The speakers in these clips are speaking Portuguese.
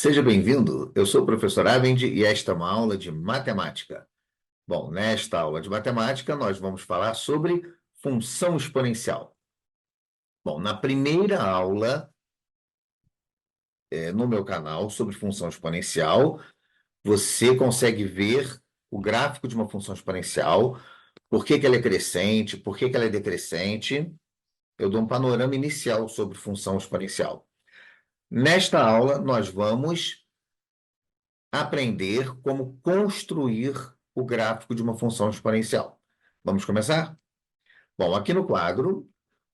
Seja bem-vindo, eu sou o professor Avendi e esta é uma aula de matemática. Bom, nesta aula de matemática, nós vamos falar sobre função exponencial. Bom, na primeira aula, no meu canal sobre função exponencial, você consegue ver o gráfico de uma função exponencial, por que que ela é crescente, por que que ela é decrescente. Eu dou um panorama inicial sobre função exponencial. Nesta aula, nós vamos aprender como construir o gráfico de uma função exponencial. Vamos começar? Bom, aqui no quadro,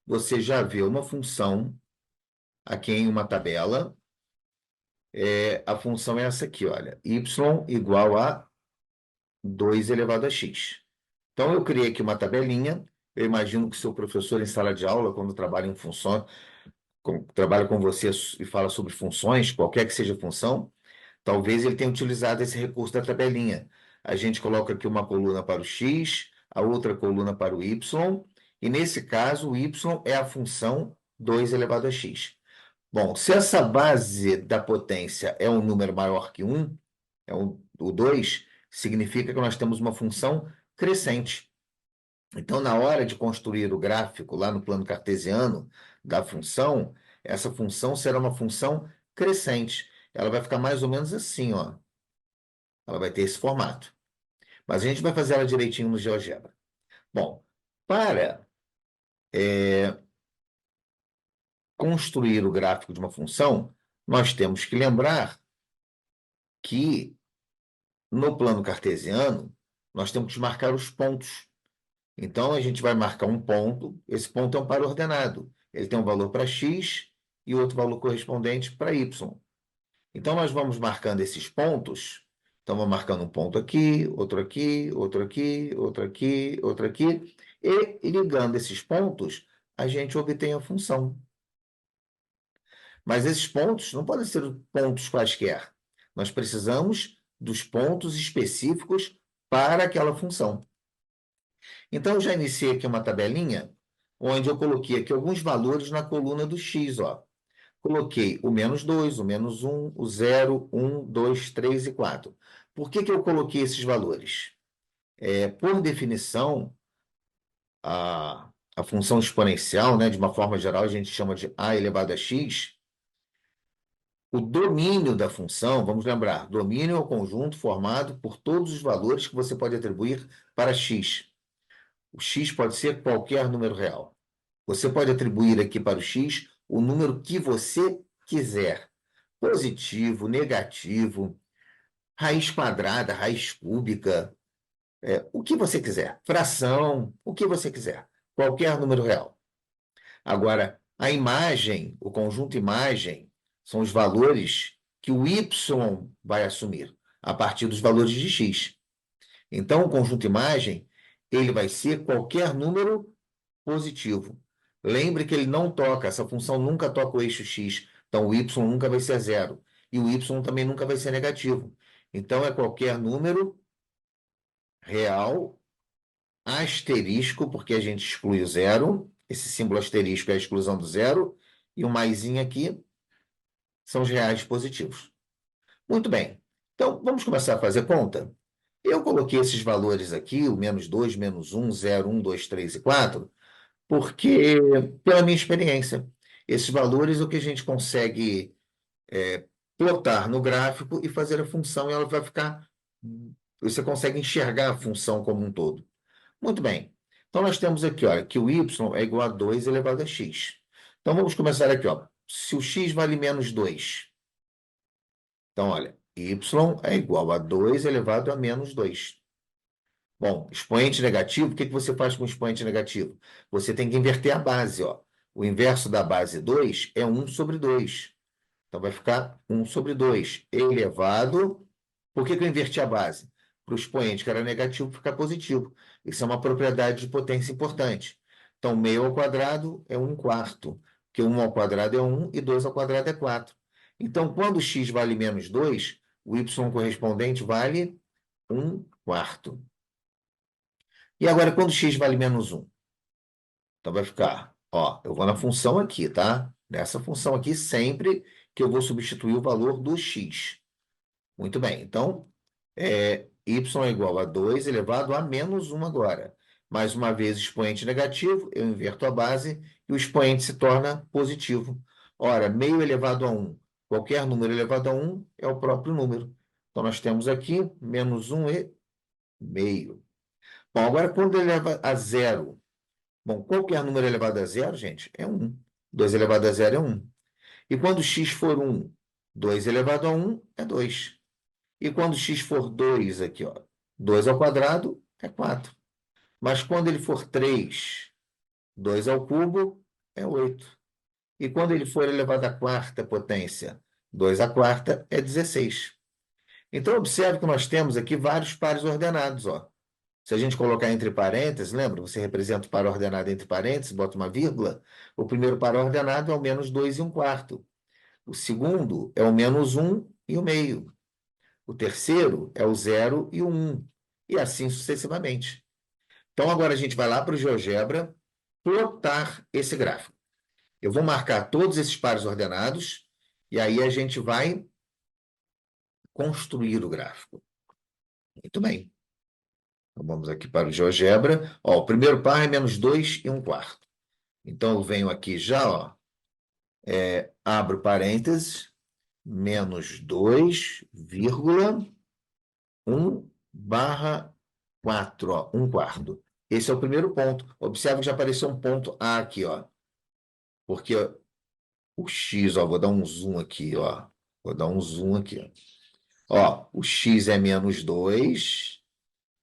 você já vê uma função aqui em uma tabela. A função é essa aqui, olha, y igual a 2 elevado a x. Então, eu criei aqui uma tabelinha. Eu imagino que o seu professor em sala de aula, quando trabalha em função, trabalha com você e fala sobre funções, qualquer que seja a função, talvez ele tenha utilizado esse recurso da tabelinha. A gente coloca aqui uma coluna para o x, a outra coluna para o y, e nesse caso o y é a função 2 elevado a x. Bom, se essa base da potência é um número maior que 1, o 2, significa que nós temos uma função crescente. Então, na hora de construir o gráfico lá no plano cartesiano da função, essa função será uma função crescente. Ela vai ficar mais ou menos assim, ó. Ela vai ter esse formato. Mas a gente vai fazer ela direitinho no GeoGebra. Bom, para construir o gráfico de uma função, nós temos que lembrar que no plano cartesiano, nós temos que marcar os pontos. Então, a gente vai marcar um ponto, esse ponto é um par ordenado. Ele tem um valor para x e outro valor correspondente para y. Então, nós vamos marcando esses pontos. Então, vamos marcando um ponto aqui, outro aqui, outro aqui, outro aqui, outro aqui. E ligando esses pontos, a gente obtém a função. Mas esses pontos não podem ser pontos quaisquer. Nós precisamos dos pontos específicos para aquela função. Então, eu já iniciei aqui uma tabelinha, onde eu coloquei aqui alguns valores na coluna do x, ó. Coloquei o -2, o -1, o 0, 1, 2, 3 e 4. Por que que eu coloquei esses valores? Por definição, a função exponencial, né, de uma forma geral, a gente chama de a elevado a x. O domínio da função, vamos lembrar, domínio é o conjunto formado por todos os valores que você pode atribuir para x. O x pode ser qualquer número real. Você pode atribuir aqui para o x o número que você quiser. Positivo, negativo, raiz quadrada, raiz cúbica, o que você quiser. Fração, o que você quiser. Qualquer número real. Agora, a imagem, o conjunto imagem, são os valores que o y vai assumir a partir dos valores de x. Então, o conjunto imagem, ele vai ser qualquer número positivo. Lembre que ele não toca, essa função nunca toca o eixo x, então o y nunca vai ser zero. E o y também nunca vai ser negativo. Então, é qualquer número real, asterisco, porque a gente exclui o zero. Esse símbolo asterisco é a exclusão do zero. E o maisinho aqui são os reais positivos. Muito bem. Então, vamos começar a fazer conta? Eu coloquei esses valores aqui, o -2, -1, 0, 1, 2, 3 e 4, porque, pela minha experiência, esses valores é o que a gente consegue plotar no gráfico e fazer a função, e ela vai ficar. Você consegue enxergar a função como um todo. Muito bem. Então, nós temos aqui, olha, que o y é igual a 2 elevado a x. Então, vamos começar aqui, ó. Se o x vale -2, então, olha, y é igual a 2 elevado a -2. Bom, expoente negativo, o que que você faz com o expoente negativo? Você tem que inverter a base, ó. O inverso da base 2 é 1 sobre 2. Então, vai ficar 1 sobre 2 elevado. Por que que eu inverti a base? Para o expoente que era negativo ficar positivo. Isso é uma propriedade de potência importante. Então, meio ao quadrado é 1 quarto, porque 1 ao quadrado é 1 e 2 ao quadrado é 4. Então, quando x vale -2, o y correspondente vale 1 quarto. E agora, quando x vale -1? Então, vai ficar, ó, eu vou na função aqui, tá? Nessa função aqui, sempre que eu vou substituir o valor do x. Muito bem, então, y é igual a 2 elevado a menos 1 agora. Mais uma vez, expoente negativo, eu inverto a base e o expoente se torna positivo. Ora, meio elevado a 1, qualquer número elevado a 1 é o próprio número. Então, nós temos aqui menos 1 e meio. Bom, agora quando ele eleva a zero, bom, qualquer número elevado a zero, gente, é 1. 2 elevado a zero é 1. E quando x for 1, 2 elevado a 1 é 2. E quando x for 2 aqui, ó, 2 ao quadrado é 4. Mas quando ele for 3, 2 ao cubo é 8. E quando ele for elevado à quarta potência, 2 à quarta é 16. Então, observe que nós temos aqui vários pares ordenados, ó. Se a gente colocar entre parênteses, lembra? Você representa o par ordenado entre parênteses, bota uma vírgula. O primeiro par ordenado é o menos 2 e 1 quarto. O segundo é o menos 1 e o meio. O terceiro é o 0 e o 1. E assim sucessivamente. Então, agora a gente vai lá para o GeoGebra plotar esse gráfico. Eu vou marcar todos esses pares ordenados e aí a gente vai construir o gráfico. Muito bem. Então, vamos aqui para o GeoGebra. Ó, o primeiro par é menos 2 e 1 quarto. Então, eu venho aqui já, ó, abro parênteses, menos 2, vírgula, 1 barra 4, ó, 1 quarto. Esse é o primeiro ponto. Observe que já apareceu um ponto A aqui, ó. Porque ó, o X, ó, vou dar um zoom aqui, ó. Vou dar um zoom aqui. Ó, o X é menos 2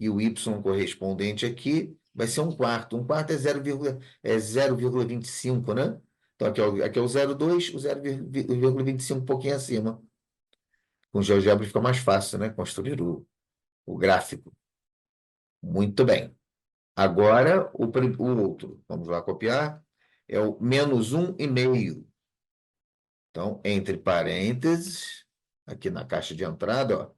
e o Y correspondente aqui vai ser 1 quarto. 1 quarto é 0,25, né? Então, aqui é o 0,2, o 0,25 um pouquinho acima. Com o GeoGebra fica mais fácil, né? Construir o gráfico. Muito bem. Agora, o outro. Vamos lá copiar. É o menos 1,5. Então, entre parênteses, aqui na caixa de entrada, ó,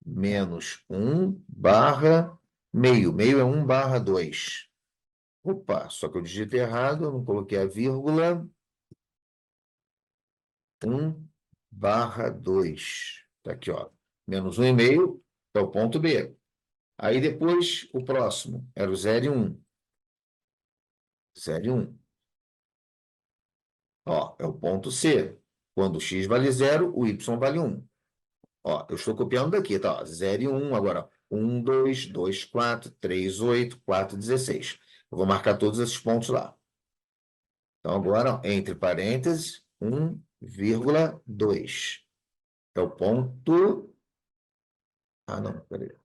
menos 1 barra meio. Meio é 1 barra 2. Opa, só que eu digitei errado, eu não coloquei a vírgula. 1 barra 2. Está aqui, ó. Menos 1,5 é o ponto B. Aí depois, o próximo era o 0 e 1. 0 e 1. Ó, é o ponto C. Quando o x vale 0, o y vale 1. Ó, eu estou copiando daqui, tá? Ó, 0 e 1, agora 1, 2, 2, 4, 3, 8, 4, 16. Eu vou marcar todos esses pontos lá. Então, agora, ó, entre parênteses, 1,2. É o ponto... Ah, não, peraí.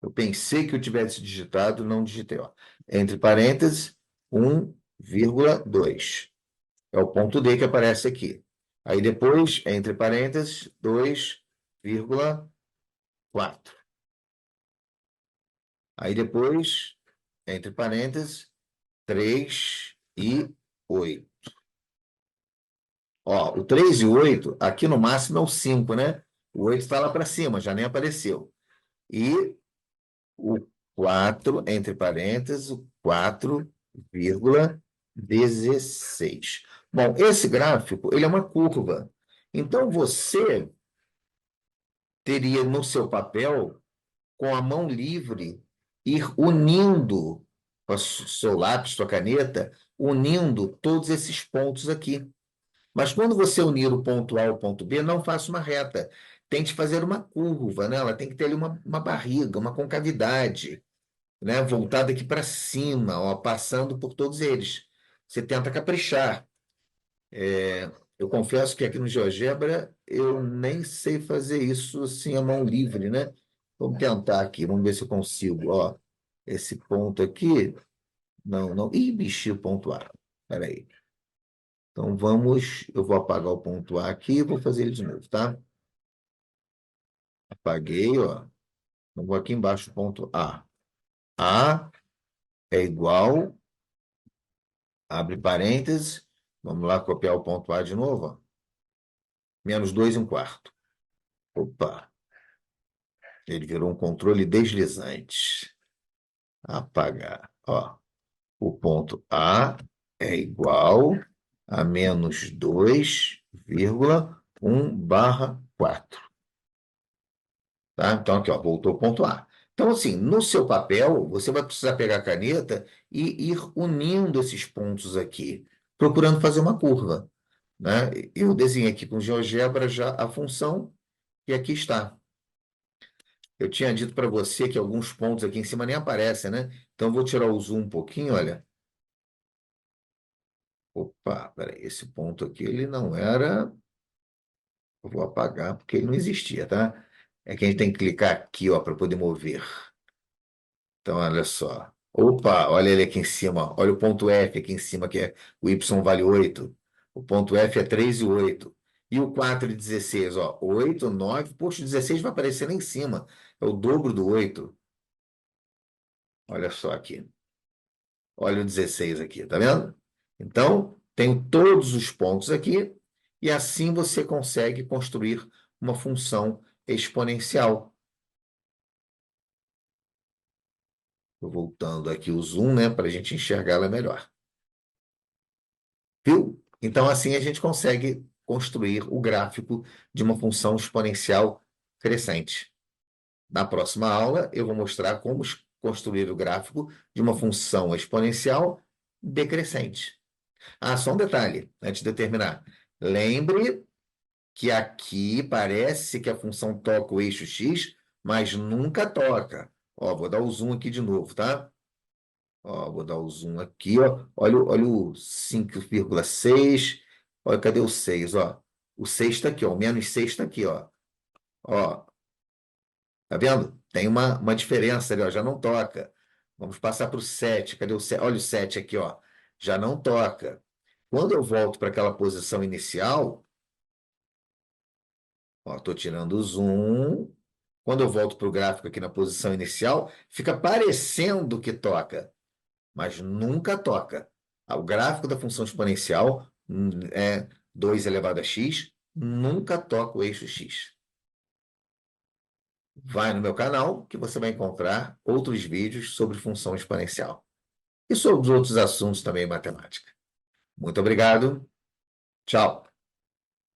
Eu pensei que eu tivesse digitado, não digitei, ó. Entre parênteses, 1,2. É o ponto D que aparece aqui. Aí depois, entre parênteses, 2,4. Aí depois, entre parênteses, 3 e 8. Ó, o 3 e 8, aqui no máximo é o 5, né? O 8 está lá para cima, já nem apareceu. E o 4, entre parênteses, o 4,16. Bom, esse gráfico, ele é uma curva. Então, você teria no seu papel, com a mão livre, ir unindo com o seu lápis, sua caneta, unindo todos esses pontos aqui. Mas quando você unir o ponto A ao ponto B, não faça uma reta. Tente fazer uma curva, né? Ela tem que ter ali uma barriga, uma concavidade, né? Voltada aqui para cima, ó, passando por todos eles. Você tenta caprichar. Eu confesso que aqui no GeoGebra eu nem sei fazer isso assim a mão livre, né? Vamos tentar aqui, vamos ver se eu consigo. Ó, esse ponto aqui. Não, não. Ih, mexi o ponto A. Espera aí. Então vamos. Eu vou apagar o ponto A aqui e vou fazer ele de novo, tá? Apaguei, ó. Então, vou aqui embaixo, ponto A. A é igual, abre parênteses. Vamos lá copiar o ponto A de novo, ó. Menos 2 e 1 quarto. Opa, ele virou um controle deslizante. Apagar. Ó, o ponto A é igual a menos 2,1/4. Tá? Então, aqui, ó, voltou ao ponto A. Então, assim, no seu papel, você vai precisar pegar a caneta e ir unindo esses pontos aqui, procurando fazer uma curva, né? Eu desenhei aqui com GeoGebra já a função, e aqui está. Eu tinha dito para você que alguns pontos aqui em cima nem aparecem, né? Então, eu vou tirar o zoom um pouquinho, olha. Opa, peraí, esse ponto aqui, ele não era... Eu vou apagar, porque ele não existia, tá? É que a gente tem que clicar aqui, ó, para poder mover. Então, olha só. Opa, olha ele aqui em cima. Olha o ponto F aqui em cima, que é o Y vale 8. O ponto F é 3 e 8. E o 4 e 16, ó. 8, 9. Poxa, o 16 vai aparecer lá em cima. É o dobro do 8. Olha só aqui. Olha o 16 aqui, tá vendo? Então, tenho todos os pontos aqui. E assim você consegue construir uma função exponencial. Tô voltando aqui o zoom, né, para a gente enxergá-la melhor. Viu? Então, assim a gente consegue construir o gráfico de uma função exponencial crescente. Na próxima aula, eu vou mostrar como construir o gráfico de uma função exponencial decrescente. Ah, só um detalhe, antes de eu terminar. Lembre que aqui parece que a função toca o eixo x, mas nunca toca. Ó, vou dar o zoom aqui de novo, tá? Ó, vou dar o zoom aqui, ó. Olha o 5,6. Olha, cadê o 6, ó? O 6 está aqui, ó. O menos 6 está aqui, ó. Ó, tá vendo? Tem uma diferença ali, ó. Já não toca. Vamos passar para o 7. Cadê o 7? Olha o 7 aqui, ó. Já não toca. Quando eu volto para aquela posição inicial, ó, estou tirando o zoom. Quando eu volto para o gráfico aqui na posição inicial, fica parecendo que toca, mas nunca toca. O gráfico da função exponencial é 2 elevado a x, nunca toca o eixo x. Vai no meu canal que você vai encontrar outros vídeos sobre função exponencial e sobre outros assuntos também em matemática. Muito obrigado. Tchau.